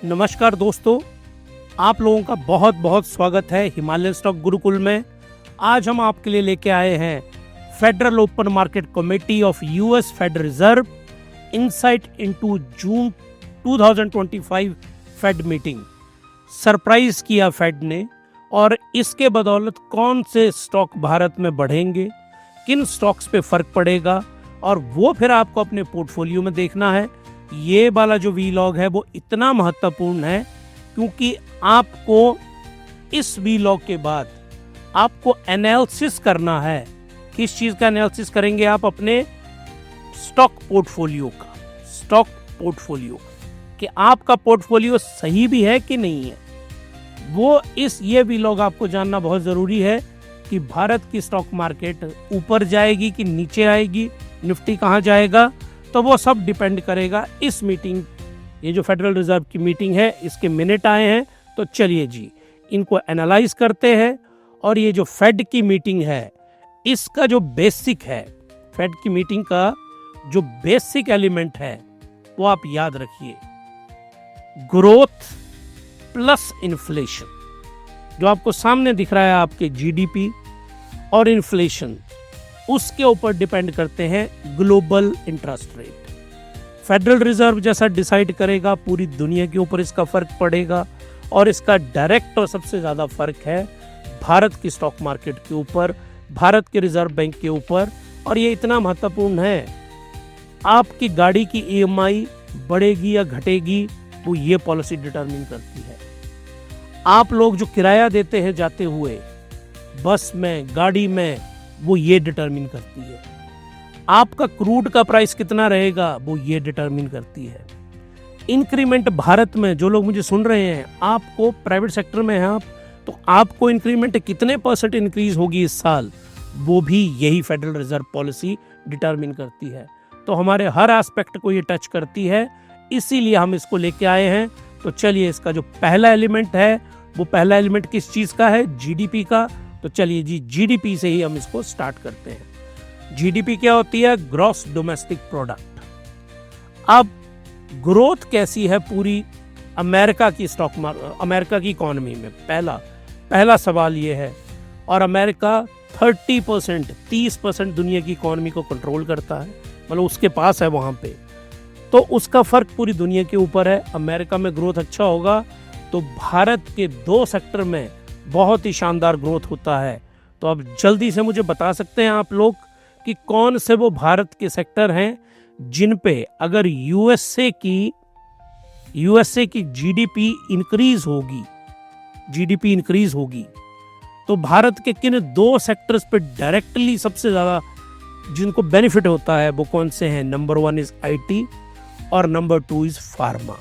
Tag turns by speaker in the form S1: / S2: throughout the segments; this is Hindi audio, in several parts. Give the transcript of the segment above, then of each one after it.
S1: नमस्कार दोस्तों, आप लोगों का बहुत बहुत स्वागत है हिमालयन स्टॉक गुरुकुल में। आज हम आपके लिए लेके आए हैं federal open market committee of US Fed reserve insight into June 2025 fade meeting. Surprise किया फेड ने और इसके बदौलत कौन से स्टॉक भारत में बढ़ेंगे, किन स्टॉक्स पे फर्क पड़ेगा और वो फिर आपको अपने पोर्टफोलियो में देखना है। ये वाला जो वीलॉग है वो इतना महत्वपूर्ण है क्योंकि आपको इस वीलॉग के बाद आपको एनालिसिस करना है। किस चीज़ का एनालिसिस करेंगे आप? अपने स्टॉक पोर्टफोलियो का कि आपका पोर्टफोलियो सही भी है कि नहीं है। ये वीलॉग आपको जानना बहुत ज़रूरी है कि भारत की स्टॉक मार्केट ऊपर जाएगी कि नीचे आएगी, निफ्टी कहाँ जाएगा, तो वो सब डिपेंड करेगा इस मीटिंग। ये जो फेडरल रिजर्व की मीटिंग है इसके मिनट आए हैं, तो चलिए जी इनको एनालाइज करते हैं। और ये जो फेड की मीटिंग है इसका जो बेसिक है, फेड की मीटिंग का जो बेसिक एलिमेंट है वो आप याद रखिए, ग्रोथ प्लस इन्फ्लेशन। जो आपको सामने दिख रहा है आपके जीडीपी और इन्फ्लेशन, उसके ऊपर डिपेंड करते हैं global interest rate. Federal reserve जैसा डिसाइड करेगा पूरी दुनिया के ऊपर इसका फर्क पड़ेगा और इसका डायरेक्ट और सबसे ज़्यादा फर्क है भारत की स्टॉक मार्केट के ऊपर, भारत के रिजर्व बैंक के ऊपर। और ये इतना महत्वपूर्ण है, आपकी गाड़ी की ईएमआई बढ़ेगी या घटेगी वो ये पॉलिसी डिटरमिन करती है। आप लोग जो किराया देते हैं जाते हुए बस में, गाड़ी में, वो ये डिटरमिन करती है। आपका क्रूड का प्राइस कितना रहेगा वो ये डिटरमिन करती है। इंक्रीमेंट भारत में, जो लोग मुझे सुन रहे हैं, आपको प्राइवेट सेक्टर में हैं आप, तो आपको इंक्रीमेंट कितने % इंक्रीज होगी इस साल, वो भी यही फेडरल रिजर्व पॉलिसी डिटरमिन करती है। तो हमारे हर एस्पेक्ट को ये टच करती है, इसीलिए हम इसको लेके आए हैं। तो चलिए इसका जो पहला एलिमेंट है, वो पहला एलिमेंट किस चीज़ का है? जीडीपी का। तो चलिए जी जीडीपी से ही हम इसको स्टार्ट करते हैं। जीडीपी क्या होती है? Gross domestic product. अब ग्रोथ कैसी है पूरी अमेरिका की अमेरिका की इकोनॉमी में? पहला सवाल ये है। और अमेरिका 30% दुनिया की इकोनॉमी को कंट्रोल करता है, मतलब उसके पास है वहाँ पे, तो उसका फर्क पूरी दुनिया के ऊपर है। अमेरिका में ग्रोथ अच्छा होगा तो भारत के 2 सेक्टर में बहुत ही शानदार ग्रोथ होता है। तो अब जल्दी से मुझे बता सकते हैं आप लोग कि कौन से वो भारत के सेक्टर हैं जिन पे अगर यूएसए की जीडीपी इंक्रीज होगी तो भारत के किन 2 सेक्टर्स पे डायरेक्टली सबसे ज़्यादा जिनको बेनिफिट होता है वो कौन से हैं? नंबर 1 इज आईटी और नंबर 2 इज फार्मा।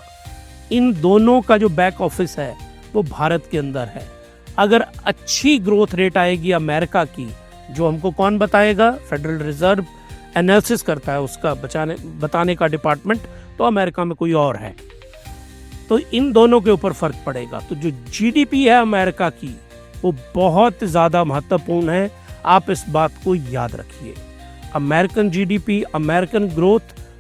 S1: इन दोनों का जो बैक ऑफिस है वो भारत के अंदर है। अगर अच्छी ग्रोथ रेट आएगी अमेरिका की, जो हमको कौन बताएगा? फेडरल रिजर्व एनालिसिस करता है, उसका बताने का डिपार्टमेंट तो अमेरिका में कोई और है। तो इन दोनों के ऊपर फर्क पड़ेगा। तो जो जीडीपी है अमेरिका की वो बहुत ज़्यादा महत्वपूर्ण है, आप इस बात को याद रखिए। अमेरिकन जीडीपी, अमेरिकन ग्रोथ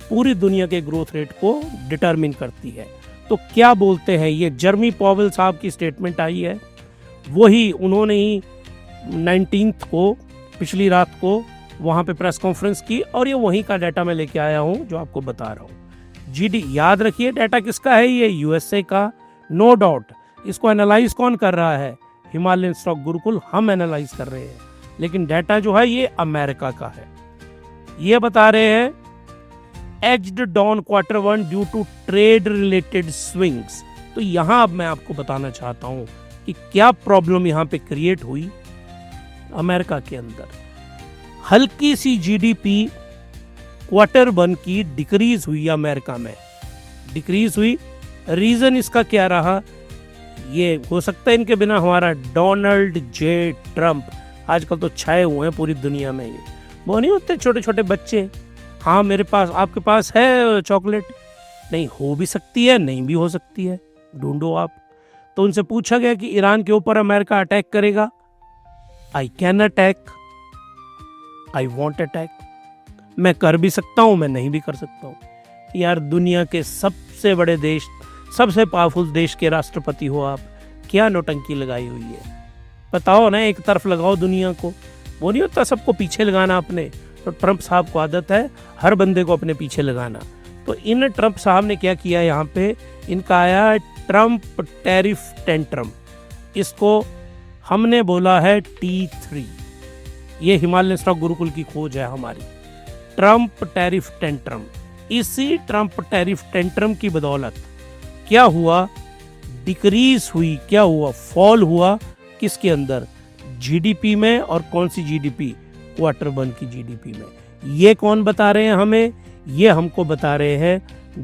S1: पूरी दुनिया के ग्रोथ रेट को डिटरमिन करती है। तो क्या बोलते हैं, ये जर्मी पॉवेल साहब की स्टेटमेंट आई है, वही उन्होंने ही 19 को पिछली रात को वहाँ पे प्रेस कॉन्फ्रेंस की और ये वहीं का डाटा मैं लेके आया हूँ जो आपको बता रहा हूँ। जीडी याद रखिए, डाटा किसका है? ये यूएसए का, नो डाउट। इसको एनालाइज कौन कर रहा है? हिमालयन स्टॉक गुरुकुल, हम एनालाइज कर रहे हैं, लेकिन डाटा जो है ये अमेरिका का है। ये बता रहे हैं eased down Q1 due to trade related swings. तो यहाँ अब मैं आपको बताना चाहता हूँ कि क्या प्रॉब्लम यहाँ पे क्रिएट हुई अमेरिका के अंदर। हल्की सी जीडीपी Q1 की डिक्रीज हुई अमेरिका में, डिक्रीज हुई। रीजन इसका क्या रहा? ये हो सकता है इनके बिना हमारा डोनाल्ड जे ट्रम्प आजकल तो छाए हुए हैं पूरी दुनिया में। ये वो नहीं होते छोटे छोटे बच्चे, हाँ मेरे पास, आपके पास है चॉकलेट? नहीं, हो भी सकती है, नहीं भी हो सकती है, ढूंढो आप। तो उनसे पूछा गया कि ईरान के ऊपर अमेरिका अटैक करेगा। I can attack, I want attack. मैं कर भी सकता हूँ, मैं नहीं भी कर सकता हूँ। यार दुनिया के सबसे बड़े देश सबसे पावरफुल देश के राष्ट्रपति हो आप, क्या नौटंकी लगाई हुई है? बताओ ना, एक तरफ लगाओ दुनिया को, वो नहीं होता सबको पीछे लगाना अपने। तो ट्रंप साहब को आदत है हर बंदे को अपने पीछे लगाना। तो इन ट्रंप साहब ने क्या किया, यहाँ पे इनका आया ट्रंप टैरिफ टेंट्रम, इसको हमने बोला है T3। ये हिमालयन स्टॉक गुरुकुल की खोज है हमारी, ट्रंप टैरिफ टेंट्रम। इसी ट्रंप टैरिफ टेंट्रम की बदौलत क्या हुआ, डिक्रीज हुई, क्या हुआ, फॉल हुआ किसके अंदर, जीडीपी में। और कौन सी जीडीपी, क्वार्टर वन की जीडीपी में। ये कौन बता रहे हैं हमें, ये हमको बता रहे हैं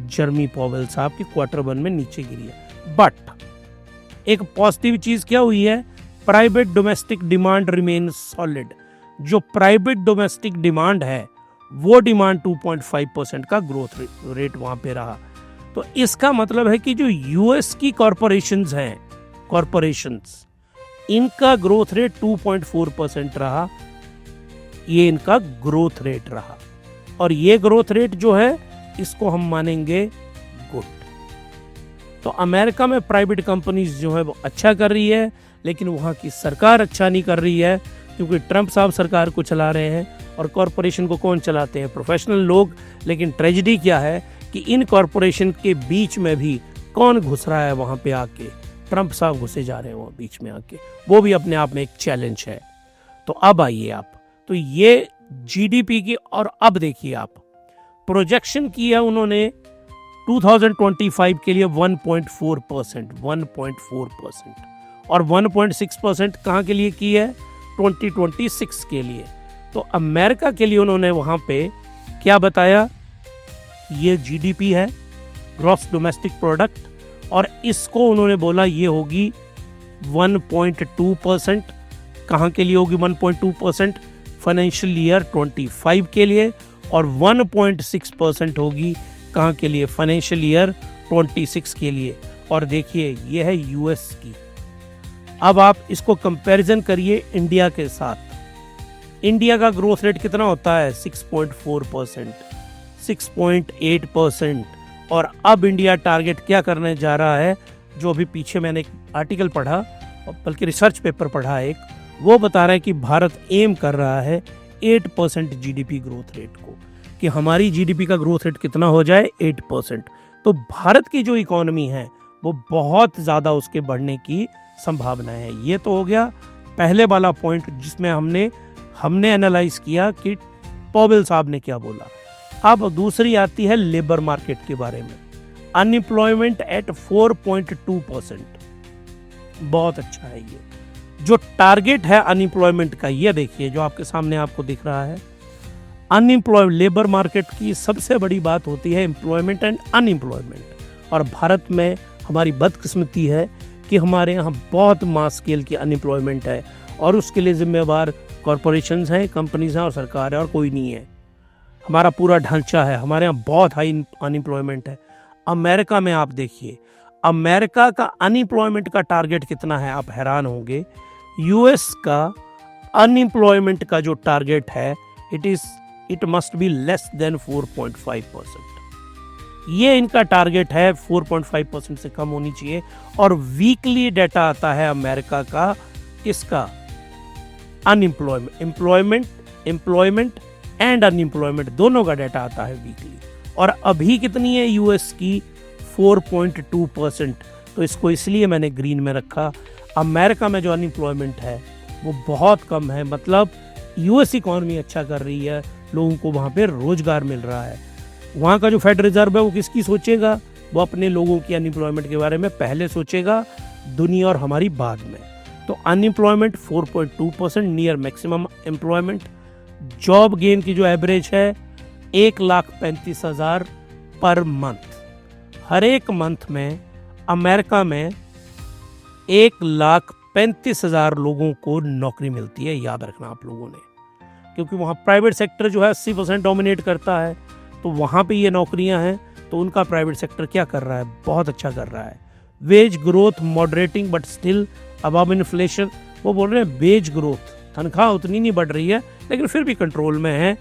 S1: जर्मी पॉवेल साहब की क्वार्टर वन में नीचे गिरी है। बट एक पॉजिटिव चीज क्या हुई है, private domestic demand remain solid. जो प्राइवेट डोमेस्टिक डिमांड है वो डिमांड 2.5% का ग्रोथ रेट वहां पे रहा। तो इसका मतलब है कि जो यूएस की कॉरपोरेशंस हैं, कॉरपोरेशंस, इनका ग्रोथ रेट 2.4% रहा, ये इनका ग्रोथ रेट रहा। और ये ग्रोथ रेट जो है इसको हम मानेंगे गुड। तो अमेरिका में प्राइवेट कंपनीज जो है वो अच्छा कर रही है, लेकिन वहाँ की सरकार अच्छा नहीं कर रही है, क्योंकि ट्रंप साहब सरकार को चला रहे हैं। और कॉरपोरेशन को कौन चलाते हैं, प्रोफेशनल लोग। लेकिन ट्रेजेडी क्या है कि इन कॉरपोरेशन के बीच में भी कौन घुस रहा है वहाँ पे आके, ट्रंप साहब घुसे जा रहे हैं वहाँ बीच में आके, वो भी अपने आप में एक चैलेंज है। तो अब आइए आप, तो ये जीडीपी की, और अब देखिए आप प्रोजेक्शन की है उन्होंने 2025 के लिए 1.4%, 1.4%, और 1.6% कहाँ के लिए की है, 2026 के लिए। तो अमेरिका के लिए उन्होंने वहाँ पे क्या बताया, ये जीडीपी है, ग्रॉस डोमेस्टिक प्रोडक्ट, और इसको उन्होंने बोला ये होगी 1.2%। कहाँ के लिए होगी 1.2%, फाइनेंशियल ईयर 25 के लिए, और 1.6% होगी कहाँ के लिए, फाइनेंशियल ईयर 26 के लिए। और देखिए ये है यूएस की। अब आप इसको कंपैरिजन करिए इंडिया के साथ। इंडिया का ग्रोथ रेट कितना होता है, 6.4%, 6.8%। और अब इंडिया टारगेट क्या करने जा रहा है, जो अभी पीछे मैंने एक आर्टिकल पढ़ा, बल्कि रिसर्च पेपर पढ़ा एक, वो बता रहा है कि भारत एम कर रहा है 8% जीडीपी ग्रोथ रेट को, कि हमारी जीडीपी का ग्रोथ रेट कितना हो जाए, 8%। तो भारत की जो इकोनॉमी है वो बहुत ज़्यादा उसके बढ़ने की संभावना है। ये तो हो गया पहले वाला पॉइंट जिसमें हमने एनालाइज किया कि पॉवेल साहब ने क्या बोला। अब दूसरी आती है लेबर मार्केट के बारे में। अनएम्प्लॉयमेंट एट 4.2%, बहुत अच्छा है। ये जो टारगेट है अनएम्प्लॉयमेंट का, ये देखिए जो आपके सामने आपको दिख रहा है। अनएम्प्लॉयमेंट, लेबर मार्केट की सबसे बड़ी बात होती है एम्प्लॉयमेंट एंड अनएम्प्लॉयमेंट। और भारत में हमारी बदकिस्मती है कि हमारे यहाँ बहुत मास स्केल की अनएम्प्लॉयमेंट है, और उसके लिए जिम्मेवार कॉरपोरेशंस हैं, कंपनीज हैं और सरकार है, और कोई नहीं है। हमारा पूरा ढांचा है, हमारे यहाँ बहुत हाई अनएम्प्लॉयमेंट है। अमेरिका में आप देखिए, अमेरिका का अनएम्प्लॉयमेंट का टारगेट कितना है, आप हैरान होंगे। यूएस का अनएम्प्लॉयमेंट का जो टारगेट है, it must be less than 4.5%। ये इनका टारगेट है, 4.5% से कम होनी चाहिए। और वीकली डाटा आता है अमेरिका का, इसका एम्प्लॉयमेंट एंड अनएम्प्लॉयमेंट दोनों का डाटा आता है वीकली। और अभी कितनी है यूएस की, 4.2%। तो इसको इसलिए मैंने ग्रीन में रखा। अमेरिका में जो अनएम्प्लॉयमेंट है वो बहुत कम है, मतलब यूएस इकॉनमी अच्छा कर रही है, लोगों को वहाँ पे रोजगार मिल रहा है। वहाँ का जो फेडरल रिजर्व है वो किसकी सोचेगा, वो अपने लोगों की अनएम्प्लॉयमेंट के बारे में पहले सोचेगा, दुनिया और हमारी बाद में। तो unemployment 4.2%, near maximum employment. Job gain की जो एवरेज है 1,35,000 पर मंथ। हर एक मंथ में अमेरिका में 1,35,000 लोगों को नौकरी मिलती है, याद रखना आप लोगों ने, क्योंकि वहाँ प्राइवेट सेक्टर जो है 80% डोमिनेट करता है। तो वहाँ पे ये नौकरियाँ हैं, तो उनका प्राइवेट सेक्टर क्या कर रहा है, बहुत अच्छा कर रहा है। Wage growth moderating but still above inflation. वो बोल रहे हैं वेज ग्रोथ, तनख्वाह उतनी नहीं बढ़ रही है लेकिन फिर भी कंट्रोल में है।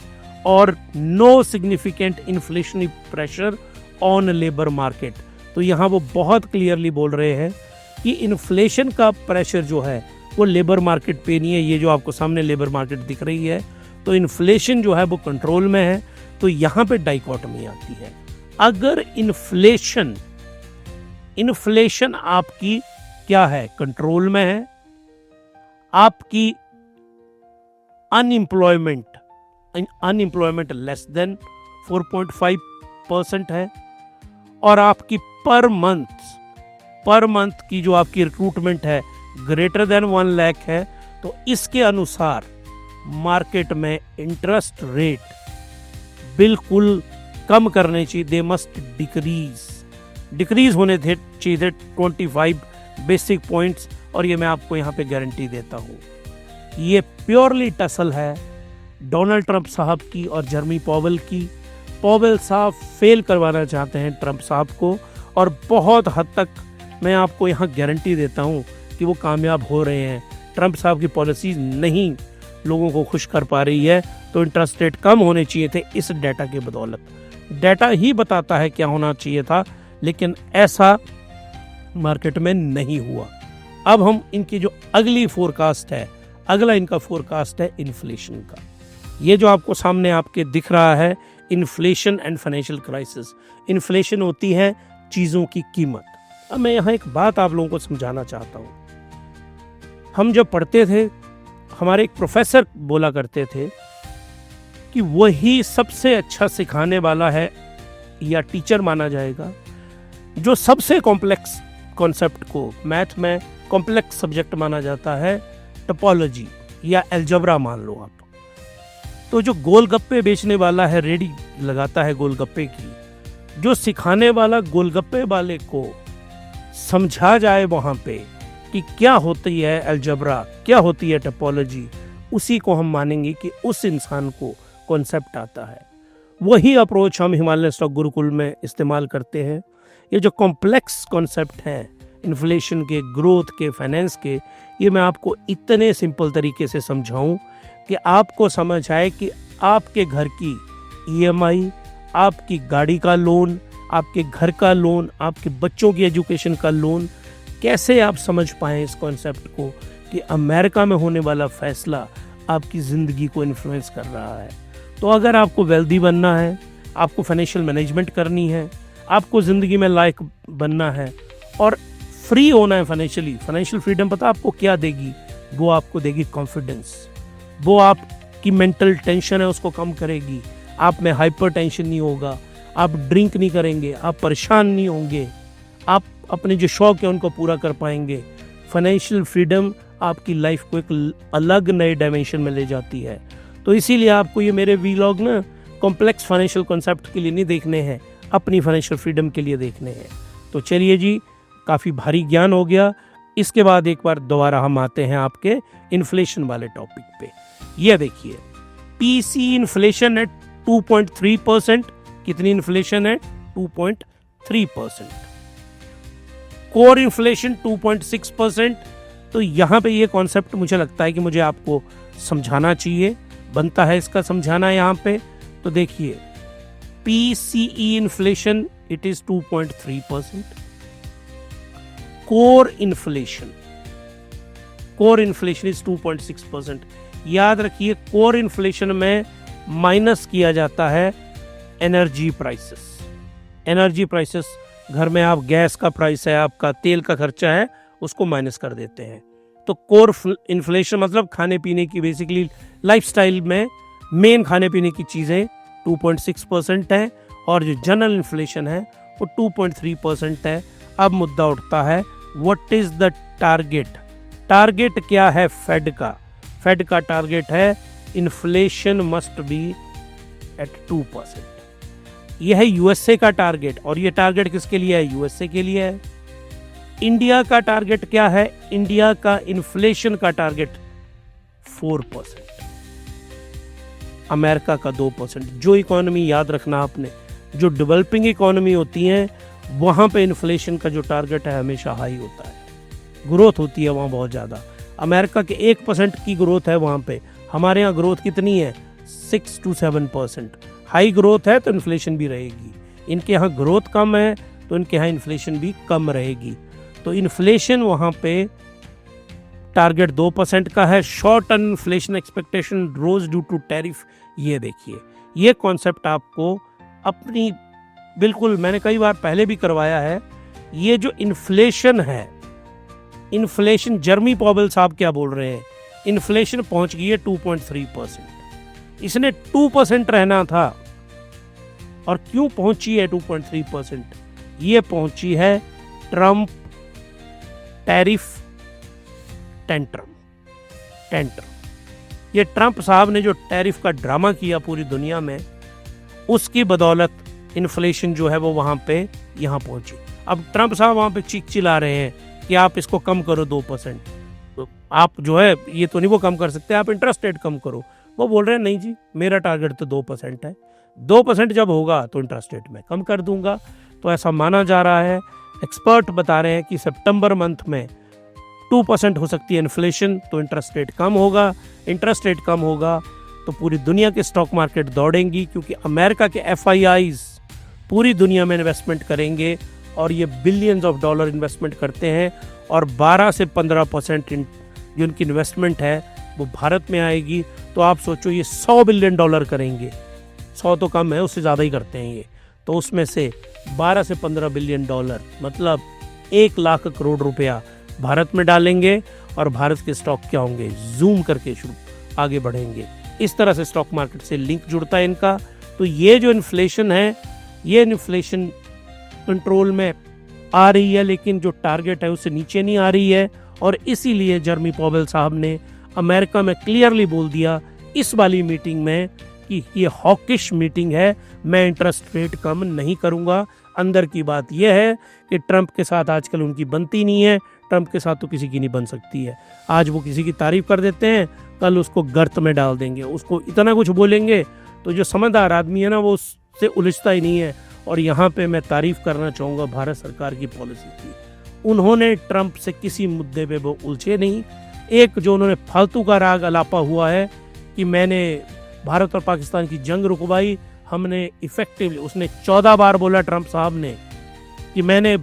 S1: और no significant inflationary pressure on labour market. तो यहाँ वो बहुत क्लियरली बोल रहे हैं कि इन्फ्लेशन का प्रेशर जो है वो लेबर मार्केट पे नहीं है। ये जो आपको सामने लेबर मार्केट दिख रही है, तो इन्फ्लेशन जो है वो कंट्रोल में है। तो यहाँ पे डाइकोटमी आती है। अगर इन्फ्लेशन आपकी क्या है, कंट्रोल में है, आपकी अनएम्प्लॉयमेंट लेस देन 4.5% है, और आपकी पर मंथ की जो आपकी रिक्रूटमेंट है ग्रेटर देन 1 लाख है, तो इसके अनुसार मार्केट में इंटरेस्ट रेट बिल्कुल कम करने चाहिए। दे मस्ट डिक्रीज होने चाहिए 25 बेसिक पॉइंट्स, और ये मैं आपको यहाँ पे गारंटी देता हूँ। ये प्योरली टसल है डोनाल्ड ट्रंप साहब की और जर्मी पॉवेल की। पॉवेल साहब फेल करवाना चाहते हैं ट्रंप साहब को, और बहुत हद तक मैं आपको यहाँ गारंटी देता हूँ कि वो कामयाब हो रहे हैं। ट्रंप साहब की पॉलिसीज नहीं लोगों को खुश कर पा रही है, तो इंटरेस्ट रेट कम होने चाहिए थे इस डाटा के बदौलत। डाटा ही बताता है क्या होना चाहिए था, लेकिन ऐसा मार्केट में नहीं हुआ। अब हम इनकी जो अगली फोरकास्ट है, अगला इनका फोरकास्ट है इन्फ्लेशन का। ये जो आपको सामने आपके दिख रहा है, inflation and financial crisis. Inflation होती है चीज़ों की कीमत। अब मैं यहाँ एक बात आप लोगों को समझाना चाहता हूँ। हम जब पढ़ते थे, हमारे एक प्रोफेसर बोला करते थे कि वही सबसे अच्छा सिखाने वाला है या टीचर माना जाएगा जो सबसे कॉम्प्लेक्स कॉन्सेप्ट को, मैथ में कॉम्प्लेक्स सब्जेक्ट माना जाता है, टोपोलॉजी या अलजेब्रा मान लो आप। तो जो गोलगप्पे बेचने वाला है, रेडी लगाता है गोलगप्पे की, जो सिखाने वाला गोलगप्पे वाले को समझा जाए वहाँ पे कि क्या होती है अलजेब्रा, क्या होती है टोपोलॉजी, उसी को हम मानेंगे कि उस इंसान को कॉन्सेप्ट आता है। वही अप्रोच हम हिमालय स्टॉक गुरुकुल में इस्तेमाल करते हैं। ये जो कॉम्प्लेक्स कॉन्सेप्ट हैं इन्फ्लेशन के, ग्रोथ के, फाइनेंस के, ये मैं आपको इतने सिंपल तरीके से समझाऊं कि आपको समझ आए कि आपके घर की ईएमआई, आपकी गाड़ी का लोन, आपके घर का लोन, आपके बच्चों की एजुकेशन का लोन, कैसे आप समझ पाएं इस कॉन्सेप्ट को कि अमेरिका में होने वाला फैसला आपकी ज़िंदगी को इन्फ्लुएंस कर रहा है। तो अगर आपको वेल्दी बनना है, आपको फाइनेंशियल मैनेजमेंट करनी है, आपको ज़िंदगी में लायक बनना है और फ्री होना है फाइनेंशियली, फाइनेंशियल फ्रीडम पता आपको क्या देगी? वो आपको देगी कॉन्फिडेंस। वो आपकी मेंटल टेंशन है उसको कम करेगी। आप में हाइपर टेंशन नहीं होगा, आप ड्रिंक नहीं करेंगे, आप परेशान नहीं होंगे, आप अपने जो शौक है उनको पूरा कर पाएंगे। फाइनेंशियल फ्रीडम आपकी लाइफ को एक अलग नए डायमेंशन में ले जाती है। तो इसीलिए आपको ये मेरे वीलॉग ना कॉम्प्लेक्स फाइनेंशियल कॉन्सेप्ट के लिए नहीं देखने हैं, अपनी फाइनेंशियल फ्रीडम के लिए देखने हैं। तो चलिए जी, काफ़ी भारी ज्ञान हो गया। इसके बाद एक बार दोबारा हम आते हैं आपके इन्फ्लेशन वाले टॉपिक पे। ये देखिए, पीसी इन्फ्लेशन है 2.3%। कितनी इन्फ्लेशन है? 2.3%। Core inflation 2.6%। तो यहाँ पे ये कॉन्सेप्ट मुझे लगता है कि मुझे आपको समझाना चाहिए, बनता है इसका समझाना यहाँ पे। तो देखिए, PCE inflation it is 2.3%। Core inflation is 2.6%। याद रखिए, कोर इन्फ्लेशन में माइनस किया जाता है एनर्जी प्राइसेस। एनर्जी प्राइसेस, घर में आप गैस का प्राइस है, आपका तेल का खर्चा है, उसको माइनस कर देते हैं। तो कोर इन्फ्लेशन मतलब खाने पीने की, बेसिकली लाइफस्टाइल में मेन खाने पीने की चीज़ें 2.6% है, और जो जनरल इन्फ्लेशन है वो 2.3% है। अब मुद्दा उठता है, what is the target? Target क्या है फेड का? फेड का टारगेट है इन्फ्लेशन मस्ट बी एट 2%। यह है यूएसए का टारगेट, और ये टारगेट किसके लिए है? यूएसए के लिए है। इंडिया का टारगेट क्या है? इंडिया का इन्फ्लेशन का टारगेट 4%, अमेरिका का 2%। जो इकोनॉमी, याद रखना आपने, जो डेवलपिंग इकोनॉमी होती हैं वहां पे इन्फ्लेशन का जो टारगेट है हमेशा हाई होता है, ग्रोथ होती है वहां बहुत ज़्यादा। अमेरिका के 1% की ग्रोथ है वहां पे, हमारे यहाँ ग्रोथ कितनी है? 6 to 7%। हाई ग्रोथ है तो इन्फ्लेशन भी रहेगी। इनके यहाँ ग्रोथ कम है तो इनके यहाँ इन्फ्लेशन भी कम रहेगी। तो इन्फ्लेशन वहाँ पे टारगेट 2% का है। Short term inflation expectation rose due to tariff. ये देखिए, ये कॉन्सेप्ट आपको अपनी बिल्कुल मैंने कई बार पहले भी करवाया है। ये जो इन्फ्लेशन है, इन्फ्लेशन जर्मी पॉवेल साहब क्या बोल रहे हैं, इन्फ्लेशन पहुंच गई है 2.3%। इसने 2% रहना था। और क्यों पहुंची है 2.3%? ये पहुंची है ट्रम्प टैरिफ टेंट्रम। ये ट्रम्प साहब ने जो टैरिफ का ड्रामा किया पूरी दुनिया में, उसकी बदौलत इन्फ्लेशन जो है वो वहां पे यहाँ पहुंची। अब ट्रम्प साहब वहां पे चीख चिल्ला रहे हैं कि आप इसको कम करो 2%। तो आप जो है ये तो नहीं वो कम कर सकते, आप इंटरेस्ट रेट कम करो। वो बोल रहे हैं नहीं जी, मेरा टारगेट तो 2% है, 2% जब होगा तो इंटरेस्ट रेट मैं कम कर दूंगा। तो ऐसा माना जा रहा है, एक्सपर्ट बता रहे हैं कि सितंबर मंथ में 2% हो सकती है इन्फ्लेशन, तो इंटरेस्ट रेट कम होगा। इंटरेस्ट रेट कम होगा तो पूरी दुनिया के स्टॉक मार्केट दौड़ेंगी, क्योंकि अमेरिका के FIIs पूरी दुनिया में इन्वेस्टमेंट करेंगे और ये बिलियंस ऑफ डॉलर इन्वेस्टमेंट करते हैं। और 12 से 15% जो उनकी इन्वेस्टमेंट है वो भारत में आएगी। तो आप सोचो ये $100 बिलियन करेंगे, 100 तो कम है, उससे ज़्यादा ही करते हैं ये। तो उसमें से 12 से 15 बिलियन डॉलर मतलब 1 लाख करोड़ रुपया भारत में डालेंगे और भारत के स्टॉक क्या होंगे, जूम करके शुरू आगे बढ़ेंगे। इस तरह से स्टॉक मार्केट से लिंक जुड़ता है इनका। तो ये जो इन्फ्लेशन है, ये इन्फ्लेशन कंट्रोल में आ रही है, लेकिन जो टारगेट है उससे नीचे नहीं आ रही है। और इसीलिए जर्मी पॉवेल साहब ने अमेरिका में क्लियरली बोल दिया इस वाली मीटिंग में कि ये हॉकिश मीटिंग है, मैं इंटरेस्ट रेट कम नहीं करूंगा। अंदर की बात यह है कि ट्रंप के साथ आजकल उनकी बनती नहीं है, ट्रंप के साथ तो किसी की नहीं बन सकती है। आज वो किसी की तारीफ कर देते हैं, कल उसको गर्त में डाल देंगे, उसको इतना कुछ बोलेंगे तो जो समझदार आदमी है ना वो उससे उलझता ही नहीं है। और यहाँ पे मैं तारीफ करना चाहूँगा भारत सरकार की पॉलिसी की। उन्होंने ट्रंप से किसी मुद्दे पे वो उलझे नहीं। एक जो उन्होंने फालतू का राग अलापा हुआ है कि मैंने भारत और पाकिस्तान की जंग रुकवाई, हमने इफेक्टिवली, उसने 14 बार बोला ट्रंप साहब ने कि मैंने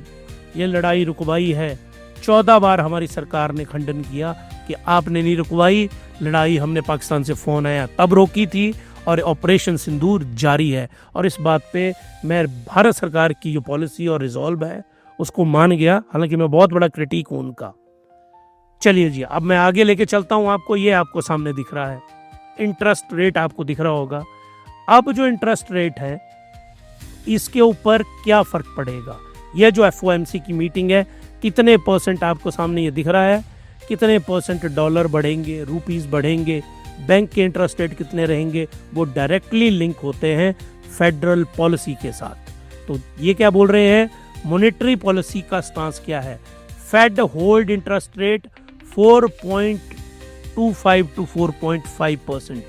S1: ये लड़ाई रुकवाई है। 14 बार हमारी सरकार ने खंडन किया कि आपने नहीं रुकवाई लड़ाई, हमने पाकिस्तान से फ़ोन आया तब रोकी थी और ऑपरेशन सिंदूर जारी है। और इस बात पे मैं भारत सरकार की जो पॉलिसी और रिजॉल्व है उसको मान गया, हालांकि मैं बहुत बड़ा क्रिटिक हूँ उनका। चलिए जी, अब मैं आगे लेके चलता हूँ आपको। ये आपको सामने दिख रहा है इंटरेस्ट रेट, आपको दिख रहा होगा। अब जो इंटरेस्ट रेट है इसके ऊपर क्या फर्क पड़ेगा, यह जो FOMC की मीटिंग है, कितने % आपको सामने ये दिख रहा है, कितने % डॉलर बढ़ेंगे, रुपीस बढ़ेंगे, बैंक के इंटरेस्ट रेट कितने रहेंगे, वो डायरेक्टली लिंक होते हैं फेडरल पॉलिसी के साथ। तो ये क्या बोल रहे हैं, मॉनेटरी पॉलिसी का स्टांस क्या है, fed hold interest rate 4.25 to 4.5%,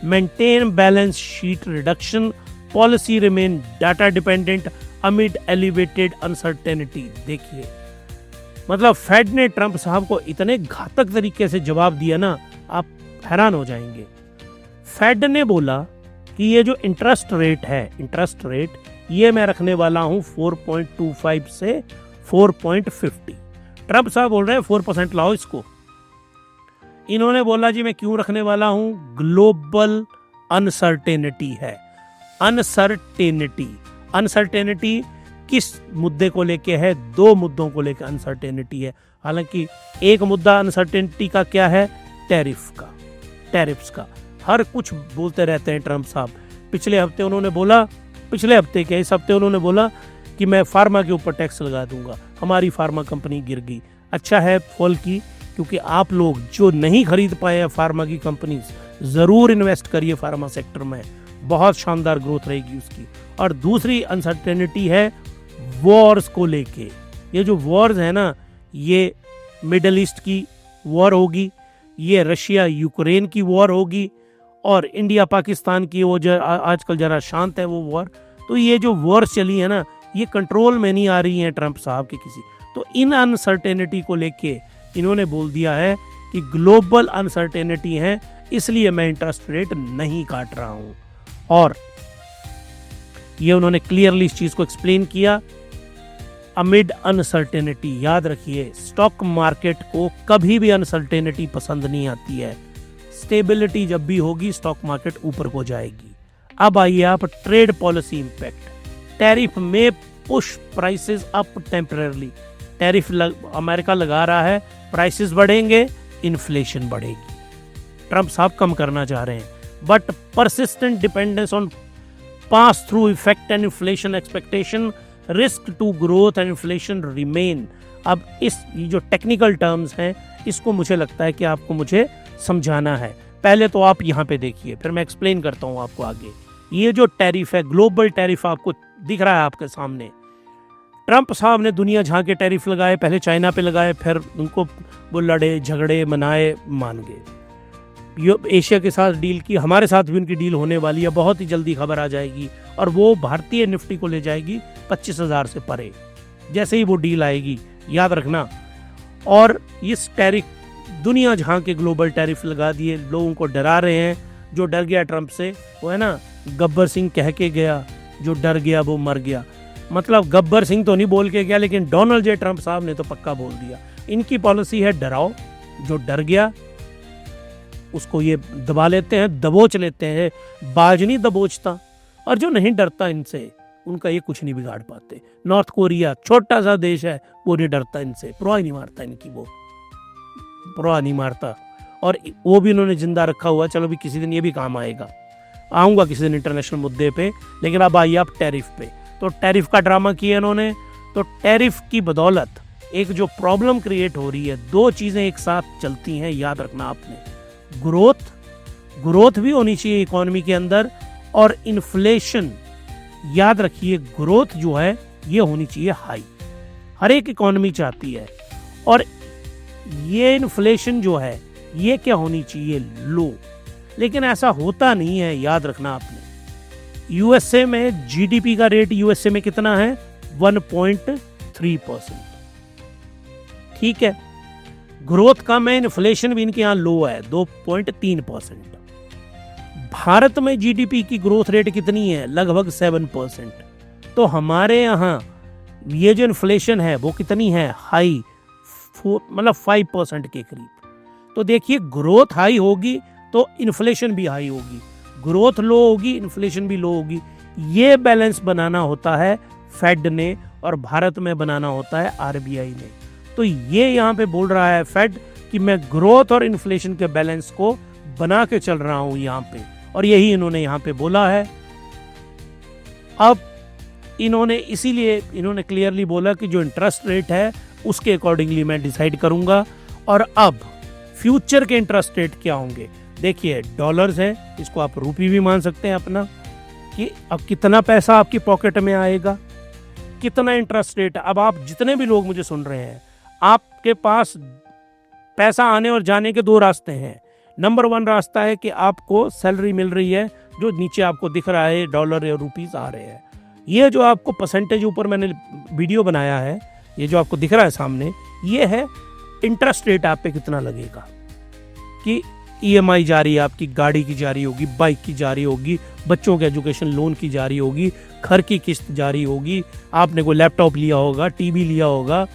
S1: maintain balance sheet reduction, policy remain data dependent amid elevated uncertainty. देखिए, मतलब फेड ने ट्रंप साहब को इतने घातक तरीके से जवाब दिया ना, आप हैरान हो जाएंगे। फेड ने बोला कि ये जो इंटरेस्ट रेट है, इंटरेस्ट रेट ये मैं रखने वाला हूं 4.25 से 4.50। ट्रंप साहब बोल रहे हैं 4% लाओ इसको। इन्होंने बोला जी मैं क्यों रखने वाला हूं, ग्लोबल अनसर्टेनिटी है। अनसर्टेनिटी किस मुद्दे को लेके है, 2 मुद्दों को लेकर अनसर्टेनिटी है। हालांकि एक मुद्दा अनसर्टेनिटी का क्या है, टैरिफ्स का। हर कुछ बोलते रहते हैं ट्रंप साहब। पिछले हफ्ते उन्होंने बोला, पिछले हफ्ते क्या इस हफ्ते उन्होंने बोला कि मैं फार्मा के ऊपर टैक्स लगा दूंगा, हमारी फार्मा कंपनी गिर गई। अच्छा है फॉल की, क्योंकि आप लोग जो नहीं खरीद पाए हैं फार्मा की कंपनीज, ज़रूर इन्वेस्ट करिए फार्मा सेक्टर में, बहुत शानदार ग्रोथ रहेगी उसकी। और दूसरी अनसर्टेनिटी है वॉर्स को लेके। ये जो वॉर्स है ना, ये मिडल ईस्ट की वॉर होगी, ये रशिया यूक्रेन की वॉर होगी, और इंडिया पाकिस्तान की वो जो आजकल जरा शांत है वो वॉर। तो ये जो वॉर चली है ना, ये कंट्रोल में नहीं आ रही है ट्रंप साहब के किसी। तो इन अनसर्टेनिटी को लेके इन्होंने बोल दिया है कि ग्लोबल अनसर्टेनिटी है, इसलिए मैं इंटरेस्ट रेट नहीं काट रहा हूं। और ये उन्होंने क्लियरली इस चीज को एक्सप्लेन किया अमिड अनसर्टेनिटी, याद रखिए स्टॉक मार्केट को कभी भी अनसर्टेनिटी पसंद नहीं आती है। स्टेबिलिटी जब भी होगी स्टॉक मार्केट ऊपर को जाएगी। अब आइए आप ट्रेड पॉलिसी इंपैक्ट। टैरिफ में push prices up temporarily. Tariff America लगा रहा है, प्राइसेस बढ़ेंगे, इन्फ्लेशन बढ़ेगी। ट्रंप साहब कम करना चाह रहे हैं, but persistent dependence on pass through effect and inflation expectation, risk to growth and inflation remain. अब ये जो टेक्निकल टर्म्स हैं इसको मुझे लगता है कि आपको मुझे समझाना है। पहले तो आप यहाँ पे देखिए, फिर मैं एक्सप्लेन करता हूँ आपको आगे। ये जो टैरिफ है, ग्लोबल टैरिफ आपको दिख रहा है आपके सामने। ट्रंप साहब ने दुनिया झांके टैरिफ लगाए, पहले चाइना पे लगाए, फिर उनको वो लड़े झगड़े मनाए, मान गए। एशिया के साथ डील की, हमारे साथ भी उनकी डील होने वाली है, बहुत ही जल्दी खबर आ जाएगी और वो भारतीय निफ्टी को ले जाएगी 25,000 से परे, जैसे ही वो डील आएगी, याद रखना। और इस टैरिफ दुनिया जहाँ के ग्लोबल टैरिफ लगा दिए, लोगों को डरा रहे हैं। जो डर गया ट्रंप से, वो है ना गब्बर सिंह कह के गया, जो डर गया वो मर गया। मतलब गब्बर सिंह तो नहीं बोल के गया, लेकिन डोनाल्ड जे ट्रंप साहब ने तो पक्का बोल दिया। इनकी पॉलिसी है डराओ, जो डर गया उसको ये दबा लेते हैं, दबोच लेते हैं। बाज नहीं दबोचता, और जो नहीं डरता इनसे उनका ये कुछ नहीं बिगाड़ पाते। नॉर्थ कोरिया छोटा सा देश है, वो नहीं डरता इनसे, परवाह नहीं मारता इनकी, वो परवाह नहीं मारता, और वो भी इन्होंने जिंदा रखा हुआ। चलो भी किसी दिन ये भी काम आएगा, आऊँगा किसी दिन इंटरनेशनल मुद्दे पे। लेकिन अब आइए आप टैरिफ पे। तो टैरिफ का ड्रामा किया इन्होंने। तो टैरिफ की बदौलत एक जो प्रॉब्लम क्रिएट हो रही है, दो चीज़ें एक साथ चलती हैं, याद रखना आपने। ग्रोथ भी होनी चाहिए इकोनॉमी के अंदर, और इन्फ्लेशन, याद रखिए ग्रोथ जो है ये होनी चाहिए हाई, हर एक इकोनॉमी चाहती है। और ये इन्फ्लेशन जो है ये क्या होनी चाहिए, लो। लेकिन ऐसा होता नहीं है, याद रखना आपने। यूएसए में जीडीपी का रेट यूएसए में कितना है, 1.3%। ठीक है, ग्रोथ कम है, इन्फ्लेशन भी इनके यहाँ लो है, 2.3%। भारत में जीडीपी की ग्रोथ रेट कितनी है, लगभग 7%। तो हमारे यहाँ ये जो इन्फ्लेशन है वो कितनी है, हाई, मतलब 5% के करीब। तो देखिए ग्रोथ हाई होगी तो इन्फ्लेशन भी हाई होगी, ग्रोथ लो होगी इन्फ्लेशन भी लो होगी। ये बैलेंस बनाना होता है फेड ने, और भारत में बनाना होता है आरबीआई ने। तो ये यहाँ पे बोल रहा है फेड कि मैं ग्रोथ और इन्फ्लेशन के बैलेंस को बना के चल रहा हूँ यहाँ पे, और यही इन्होंने यहाँ पे बोला है। अब इसीलिए इन्होंने क्लियरली बोला कि जो इंटरेस्ट रेट है उसके अकॉर्डिंगली मैं डिसाइड करूंगा। और अब फ्यूचर के इंटरेस्ट रेट क्या होंगे, देखिए डॉलर्स है, इसको आप रूपी भी मान सकते हैं अपना, कि अब कितना पैसा आपकी पॉकेट में आएगा, कितना इंटरेस्ट रेट। अब आप जितने भी लोग मुझे सुन रहे हैं, आपके पास पैसा आने और जाने के दो रास्ते हैं। नंबर 1 रास्ता है कि आपको सैलरी मिल रही है, जो नीचे आपको दिख रहा है डॉलर या रुपीस आ रहे हैं। ये जो आपको परसेंटेज ऊपर मैंने वीडियो बनाया है, ये जो आपको दिख रहा है सामने, ये है इंटरेस्ट रेट आप पे कितना लगेगा। कि ईएमआई जा रही है आपकी, गाड़ी की जा रही होगी, बाइक की जा रही होगी, बच्चों के एजुकेशन लोन की जा रही होगी, घर की किस्त जा रही होगी, आपने कोई लैपटॉप लिया होगा, टीवी लिया होगा,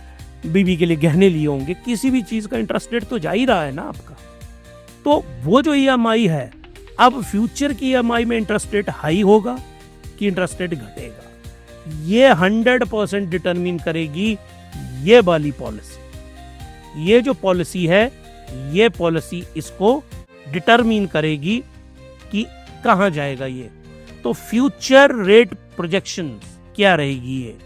S1: बीवी के लिए गहने लिए होंगे, किसी भी चीज़ का इंटरेस्ट रेट तो जा ही रहा है ना आपका। तो वो जो ईएमआई है, अब फ्यूचर की ईएमआई में इंटरेस्ट रेट हाई होगा कि इंटरेस्ट रेट घटेगा, ये 100% डिटरमिन करेगी ये वाली पॉलिसी। ये जो पॉलिसी है, ये पॉलिसी इसको डिटरमिन करेगी कि कहाँ जाएगा ये। तो फ्यूचर रेट प्रोजेक्शन क्या रहेगी, ये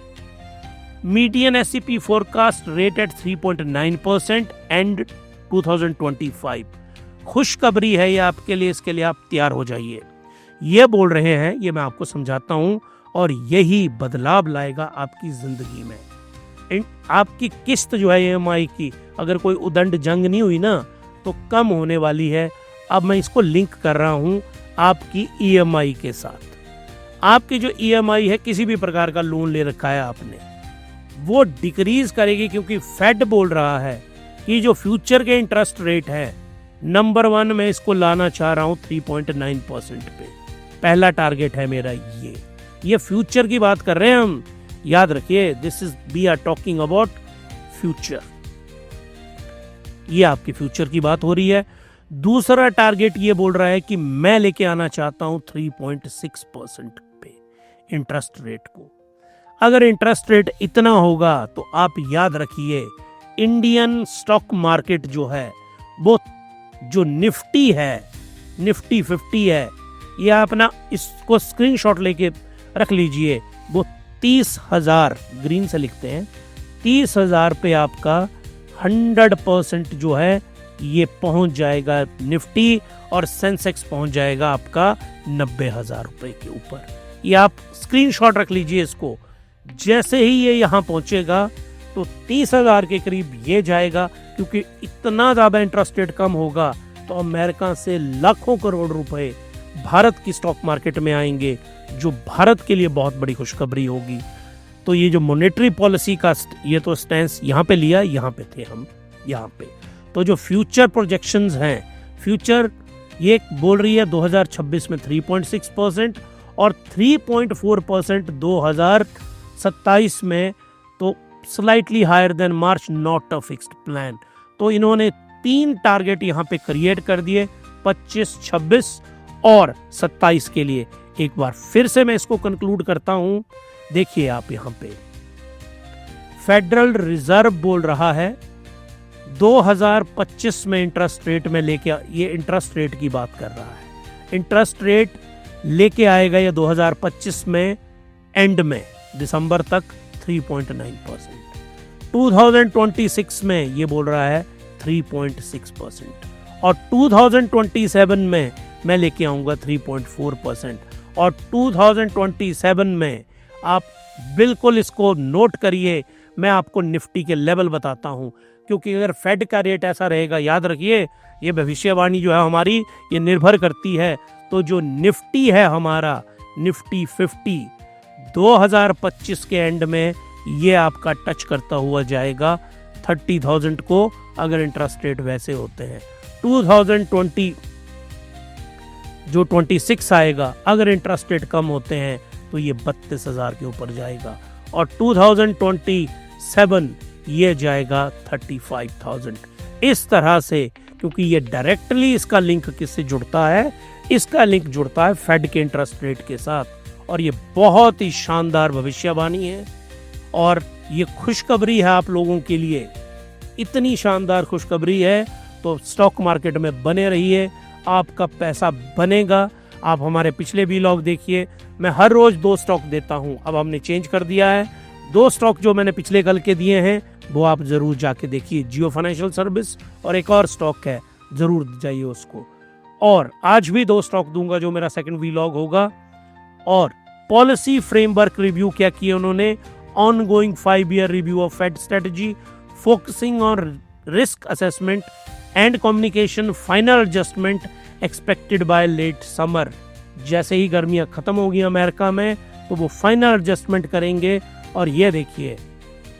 S1: median SCP forecast rate at 3.9% and 2025। खुशखबरी है ये आपके लिए, इसके लिए आप तैयार हो जाइए। ये बोल रहे हैं, ये मैं आपको समझाता हूं, और यही बदलाव लाएगा आपकी जिंदगी में। आपकी किस्त जो है ईएमआई की, अगर कोई उदंड जंग नहीं हुई ना, तो कम होने वाली है। अब मैं इसको लिंक कर रहा हूं आपकी ईएमआई के साथ। आपकी जो ईएमआई है, किसी भी प्रकार का लोन ले रखा है आपने, वो डिक्रीज करेगी, क्योंकि फेड बोल रहा है कि जो फ्यूचर के इंटरेस्ट रेट है, नंबर 1 में इसको लाना चाह रहा हूं 3.9% पे। पहला टारगेट है मेरा ये फ्यूचर की बात कर रहे हैं हम। याद रखिए, this is we are talking about future. ये आपके फ्यूचर की बात हो रही है। दूसरा टारगेट ये बोल रहा है कि मैं लेके आना चाहता हूं 3.6% पे इंटरेस्ट रेट को। अगर इंटरेस्ट रेट इतना होगा तो आप याद रखिए, इंडियन स्टॉक मार्केट जो है वो जो निफ्टी है, निफ्टी 50 है, ये आप ना इसको स्क्रीनशॉट लेके रख लीजिए, वो 30,000 ग्रीन से लिखते हैं, 30,000 पे आपका 100% जो है ये पहुंच जाएगा निफ्टी, और सेंसेक्स पहुंच जाएगा आपका 90,000 रुपए के ऊपर। ये आप स्क्रीनशॉट रख लीजिए इसको। जैसे ही ये यहाँ पहुंचेगा तो 30,000 के करीब ये जाएगा, क्योंकि इतना ज्यादा इंटरेस्ट रेट कम होगा तो अमेरिका से लाखों करोड़ रुपए भारत की स्टॉक मार्केट में आएंगे, जो भारत के लिए बहुत बड़ी खुशखबरी होगी। तो ये जो मॉनेटरी पॉलिसी का ये तो स्टैंस यहाँ पे लिया, यहाँ पे थे हम, यहाँ पे तो जो फ्यूचर प्रोजेक्शंस हैं, फ्यूचर ये बोल रही है 2026 में 3.6% और 3.4% 2027 में, तो slightly higher than March, not a fixed plan. तो इन्होंने 3 टारगेट यहाँ पे क्रिएट कर दिए 25, 26 और 27 के लिए। एक बार फिर से मैं इसको कंक्लूड करता हूं। देखिए आप यहाँ पे फेडरल रिजर्व बोल रहा है 2025 में इंटरेस्ट रेट में लेके, ये इंटरेस्ट रेट की बात कर रहा है, इंटरेस्ट रेट लेके आएगा ये 2025 में एंड में दिसंबर तक 3.9%। 2026 में ये बोल रहा है 3.6% और 2027 में मैं लेके आऊंगा 3.4%। और 2027 में आप बिल्कुल इसको नोट करिए, मैं आपको निफ्टी के लेवल बताता हूं, क्योंकि अगर फेड का रेट ऐसा रहेगा, याद रखिए ये भविष्यवाणी जो है हमारी, ये निर्भर करती है। तो जो निफ्टी है हमारा, निफ्टी 50 2025 के एंड में ये आपका टच करता हुआ जाएगा 30,000 को, अगर इंटरेस्ट रेट वैसे होते हैं। 26 आएगा, अगर इंटरेस्ट रेट कम होते हैं तो ये 32,000 के ऊपर जाएगा, और 2027 ये जाएगा 35,000। इस तरह से, क्योंकि ये डायरेक्टली इसका लिंक किससे जुड़ता है, इसका लिंक जुड़ता है फेड के इंटरेस्ट रेट के साथ, और ये बहुत ही शानदार भविष्यवाणी है और ये खुशखबरी है आप लोगों के लिए। इतनी शानदार खुशखबरी है तो स्टॉक मार्केट में बने रहिए, आपका पैसा बनेगा। आप हमारे पिछले व्लॉग देखिए, मैं हर रोज 2 स्टॉक देता हूं, अब हमने चेंज कर दिया है। 2 स्टॉक जो मैंने पिछले कल के दिए हैं वो आप जरूर जाके देखिए, जियो फाइनेंशियल सर्विस, और एक और स्टॉक है, जरूर जाइए उसको। और आज भी 2 स्टॉक दूंगा जो मेरा सेकंड व्लॉग होगा। और पॉलिसी फ्रेमवर्क रिव्यू क्या किया उन्होंने, ongoing 5-year review of fed strategy, focusing on risk assessment and communication, final adjustment expected by late summer. जैसे ही गर्मियां खत्म होगी अमेरिका में तो वो फाइनल एडजस्टमेंट करेंगे। और ये देखिए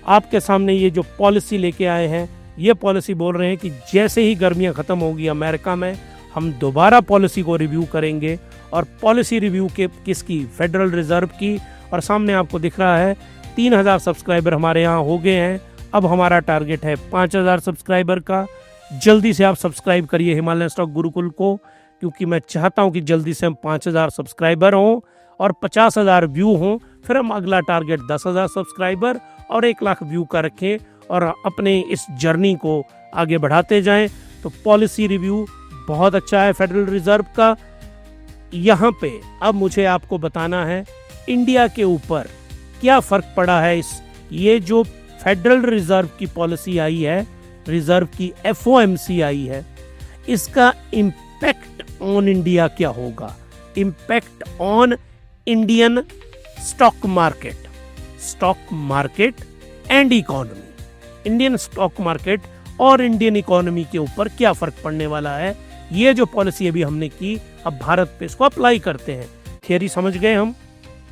S1: आपके सामने ये जो पॉलिसी लेके आए हैं, ये पॉलिसी बोल रहे हैं कि जैसे ही गर्मियां खत्म होगी अमेरिका में, हम दोबारा पॉलिसी को रिव्यू करेंगे। और पॉलिसी रिव्यू के किसकी, फेडरल रिजर्व की। और सामने आपको दिख रहा है 3,000 सब्सक्राइबर हमारे यहाँ हो गए हैं। अब हमारा टारगेट है 5,000 सब्सक्राइबर का। जल्दी से आप सब्सक्राइब करिए हिमालयन स्टॉक गुरुकुल को, क्योंकि मैं चाहता हूं कि जल्दी से हम 5,000 सब्सक्राइबर हों और 50,000 व्यू हों। फिर हम अगला टारगेट 10,000 सब्सक्राइबर और 1 लाख व्यू का रखें और अपने इस जर्नी को आगे बढ़ाते जाएं। तो पॉलिसी रिव्यू बहुत अच्छा है फेडरल रिजर्व का। यहाँ पे अब मुझे आपको बताना है इंडिया के ऊपर क्या फर्क पड़ा है। ये जो फेडरल रिजर्व की पॉलिसी आई है, रिजर्व की FOMC आई है, इसका इम्पैक्ट ऑन इंडिया क्या होगा, impact on Indian stock market and economy, Indian stock market और इंडियन इकोनॉमी के ऊपर क्या फर्क पड़ने वाला है। ये जो पॉलिसी अभी हमने की, अब भारत पे इसको अप्लाई करते हैं। थियरी समझ गए हम,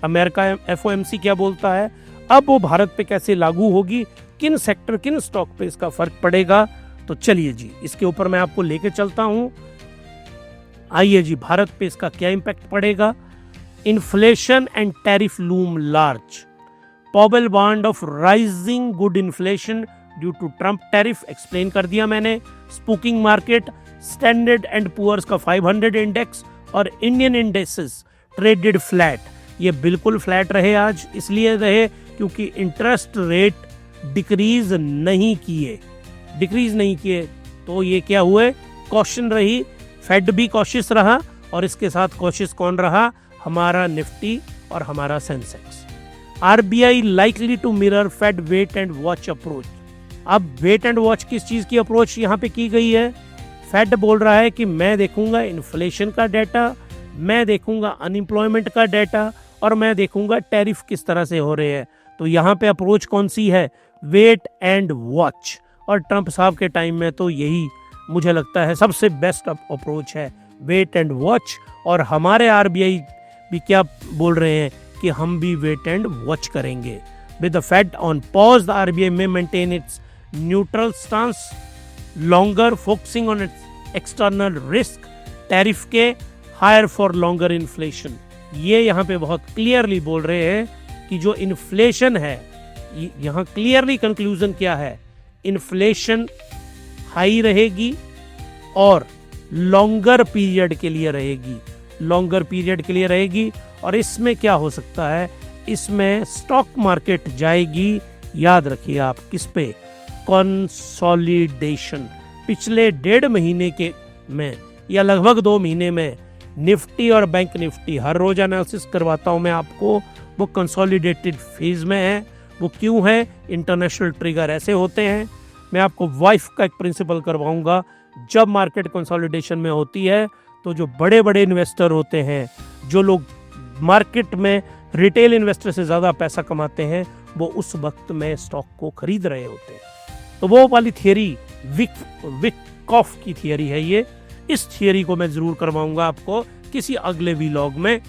S1: अमेरिका FOMC क्या बोलता है, अब वो भारत पे कैसे लागू होगी, किन सेक्टर किन स्टॉक पे इसका फर्क पड़ेगा। तो चलिए जी, इसके ऊपर मैं आपको लेके चलता हूं। आइए जी, भारत पे इसका क्या इंपैक्ट पड़ेगा। Inflation and tariff loom large, Powell warned of rising good inflation due to Trump tariff, explain कर दिया मैंने। Spooking market, standard and poor's का 500 इंडेक्स और इंडियन इंडेक्सेस ट्रेडेड फ्लैट। ये बिल्कुल फ्लैट रहे आज, इसलिए रहे क्योंकि इंटरेस्ट रेट डिक्रीज नहीं किए, तो ये क्या हुए, कॉशन रही, फेड भी कॉशियस रहा, और इसके साथ कॉशियस कौन रहा, हमारा निफ्टी और हमारा Sensex. RBI likely to mirror fed wait and watch approach. अब वेट एंड वॉच किस चीज की अप्रोच यहाँ पे की गई है? फेड बोल रहा है कि मैं देखूंगा इन्फ्लेशन का डाटा, मैं देखूंगा अनएम्प्लॉयमेंट का डाटा, और मैं देखूंगा टैरिफ किस तरह से हो रहे हैं। तो यहाँ पे अप्रोच कौन सी है? Wait and watch. और ट्रंप साहब के टाइम में तो यही मुझे लगता है सबसे बेस्ट अप्रोच है, वेट एंड वॉच। और हमारे आरबीआई भी क्या बोल रहे हैं कि हम भी वेट एंड वॉच करेंगे। With the Fed on pause, the RBI may maintain its neutral stance longer, focusing on its external risk, tariff के हायर फॉर लॉन्गर इन्फ्लेशन। ये यहाँ पे बहुत क्लियरली बोल रहे हैं कि जो इन्फ्लेशन है, यहाँ क्लियरली कंक्लूजन क्या है, इन्फ्लेशन हाई रहेगी और लॉन्गर पीरियड के लिए रहेगी, और इसमें क्या हो सकता है, इसमें स्टॉक मार्केट जाएगी, याद रखिए आप, किस पे, कंसोलिडेशन। पिछले 1.5 महीने में या लगभग 2 महीने में निफ्टी और बैंक निफ्टी, हर रोज एनालिसिस करवाता हूं मैं आपको, वो कंसोलिडेटेड फेज में है। वो क्यों है? इंटरनेशनल ट्रिगर ऐसे होते हैं। मैं आपको वाइफ का एक प्रिंसिपल करवाऊंगा, जब मार्केट कंसोलिडेशन में होती है तो जो बड़े बड़े इन्वेस्टर होते हैं, जो लोग मार्केट में रिटेल इन्वेस्टर से ज़्यादा पैसा कमाते हैं, वो उस वक्त में स्टॉक को खरीद रहे होते हैं। तो वो वाली थियरी विकॉफ की थियरी है ये। इस थियरी को मैं जरूर करवाऊंगा आपको किसी अगले व्लॉग में।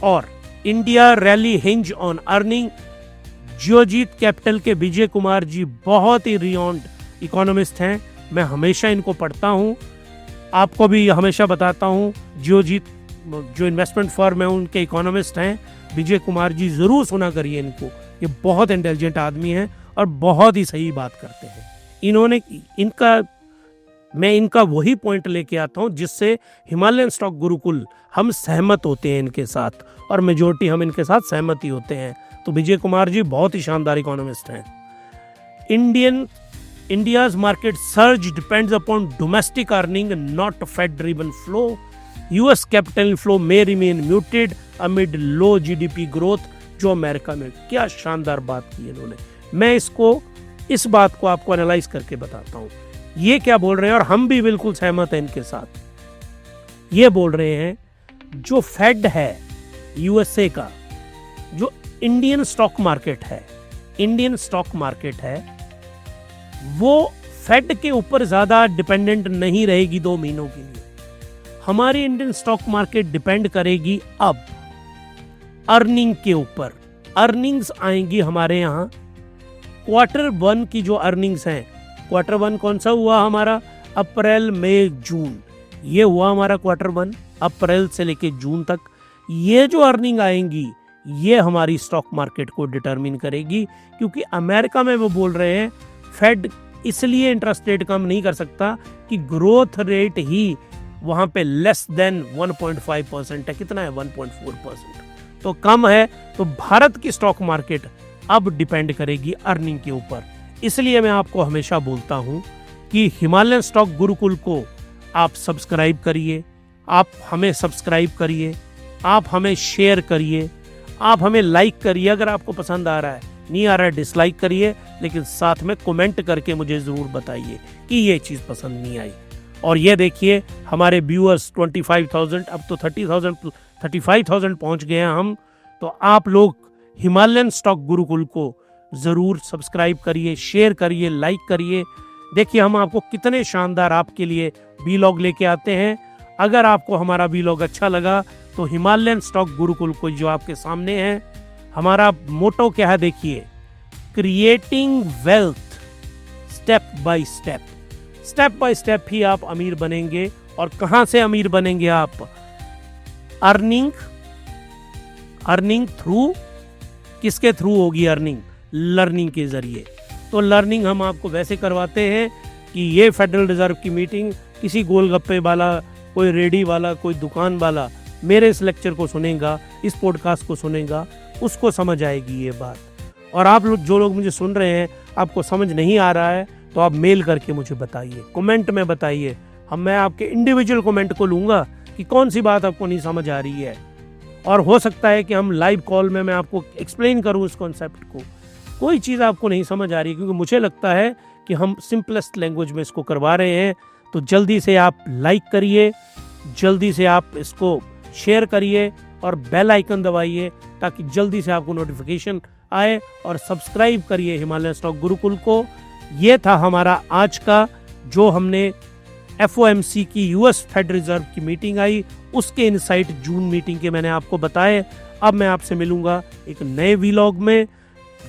S1: और India rally hinge on earning, Geojit capital के विजय कुमार जी बहुत ही रिनॉन्ड इकोनॉमिस्ट हैं, मैं हमेशा इनको पढ़ता हूं, आपको भी हमेशा बताता हूं। जियोजीत जो इन्वेस्टमेंट फर्म है उनके इकोनॉमिस्ट हैं विजय कुमार जी, जरूर सुना करिए इनको, ये बहुत इंटेलिजेंट आदमी हैं और बहुत ही सही बात करते हैं। मैं इनका वही पॉइंट लेके आता हूं जिससे हिमालयन स्टॉक गुरुकुल हम सहमत होते हैं इनके साथ, और मेजोरिटी हम इनके साथ सहमत ही होते हैं। तो विजय कुमार जी बहुत ही शानदार इकोनॉमिस्ट हैं। India's market surge depends upon domestic earning and not Fed driven flow. US capital inflow may remain muted amid low GDP growth, जो अमेरिका में, क्या शानदार बात की इन्होंने। मैं इस बात को आपको एनालाइज करके बताता हूं, ये क्या बोल रहे हैं, और हम भी बिल्कुल सहमत हैं इनके साथ। ये बोल रहे हैं जो फेड है यूएसए का, जो इंडियन स्टॉक मार्केट है, वो फेड के ऊपर ज्यादा डिपेंडेंट नहीं रहेगी 2 महीनों के लिए। हमारी इंडियन स्टॉक मार्केट डिपेंड करेगी अब अर्निंग के ऊपर। अर्निंग्स आएंगी हमारे यहाँ Q1 की जो अर्निंग्स हैं, Q1 कौन सा हुआ हमारा, अप्रैल मई जून, ये हुआ हमारा Q1, अप्रैल से लेके जून तक। ये जो अर्निंग आएंगी ये हमारी स्टॉक मार्केट को डिटरमिन करेगी, क्योंकि अमेरिका में वो बोल रहे हैं फेड इसलिए इंटरेस्ट रेट कम नहीं कर सकता कि ग्रोथ रेट ही वहां पे लेस देन 1.5% है। कितना है? 1.4%, तो कम है। तो भारत की स्टॉक मार्केट अब डिपेंड करेगी अर्निंग के ऊपर। इसलिए मैं आपको हमेशा बोलता हूं कि हिमालयन स्टॉक गुरुकुल को आप सब्सक्राइब करिए, आप हमें सब्सक्राइब करिए, आप हमें शेयर करिए, आप हमें लाइक करिए। अगर आपको पसंद आ रहा है, नहीं आ रहा है डिसलाइक करिए, लेकिन साथ में कमेंट करके मुझे ज़रूर बताइए कि ये चीज़ पसंद नहीं आई। और ये देखिए हमारे व्यूअर्स 25,000, अब तो 35,000 पहुंच गए हैं हम। तो आप लोग हिमालयन स्टॉक गुरुकुल को ज़रूर सब्सक्राइब करिए, शेयर करिए, लाइक करिए। देखिए हम आपको कितने शानदार आपके लिए व्लॉग लेके आते हैं। अगर आपको हमारा व्लॉग अच्छा लगा तो हिमालयन स्टॉक गुरुकुल को जो आपके सामने है, हमारा मोटो क्या है देखिए, creating wealth step by step ही आप अमीर बनेंगे। और कहां से अमीर बनेंगे आप? अर्निंग थ्रू, किसके थ्रू होगी अर्निंग? लर्निंग के जरिए। तो लर्निंग हम आपको वैसे करवाते हैं कि ये फेडरल रिजर्व की मीटिंग किसी गोलगप्पे वाला, कोई रेडी वाला, कोई दुकान वाला मेरे इस लेक्चर को सुनेगा, इस पॉडकास्ट को सुनेगा, उसको समझ आएगी ये बात। और आप लोग जो लोग मुझे सुन रहे हैं, आपको समझ नहीं आ रहा है तो आप मेल करके मुझे बताइए, कमेंट में बताइए। मैं आपके इंडिविजुअल कमेंट को लूँगा कि कौन सी बात आपको नहीं समझ आ रही है। और हो सकता है कि हम लाइव कॉल में मैं आपको एक्सप्लेन करूँ इस कॉन्सेप्ट को। कोई चीज़ आपको नहीं समझ आ रही, क्योंकि मुझे लगता है कि हम सिंपलेस्ट लैंग्वेज में इसको करवा रहे हैं। तो जल्दी से आप लाइक करिए, जल्दी से आप इसको शेयर करिए और बेल आइकन दबाइए ताकि जल्दी से आपको नोटिफिकेशन आए, और सब्सक्राइब करिए हिमालयन स्टॉक गुरुकुल को। ये था हमारा आज का, जो हमने FOMC की यूएस फेड रिजर्व की मीटिंग आई उसके इनसाइट जून मीटिंग के मैंने आपको बताए। अब मैं आपसे मिलूंगा एक नए व्लॉग में,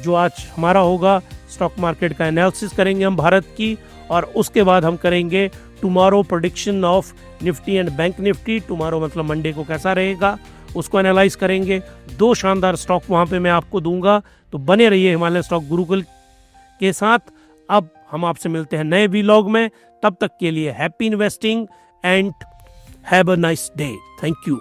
S1: जो आज हमारा होगा स्टॉक मार्केट का एनालिसिस करेंगे हम भारत की, और उसके बाद हम करेंगे tomorrow prediction of Nifty and bank Nifty. Tomorrow मतलब मंडे को कैसा रहेगा उसको एनालाइज करेंगे। 2 शानदार स्टॉक वहाँ पे मैं आपको दूंगा, तो बने रहिए हिमालय स्टॉक गुरुकुल के साथ। अब हम आपसे मिलते हैं नए व्लॉग में, तब तक के लिए happy investing and have a nice day. Thank you.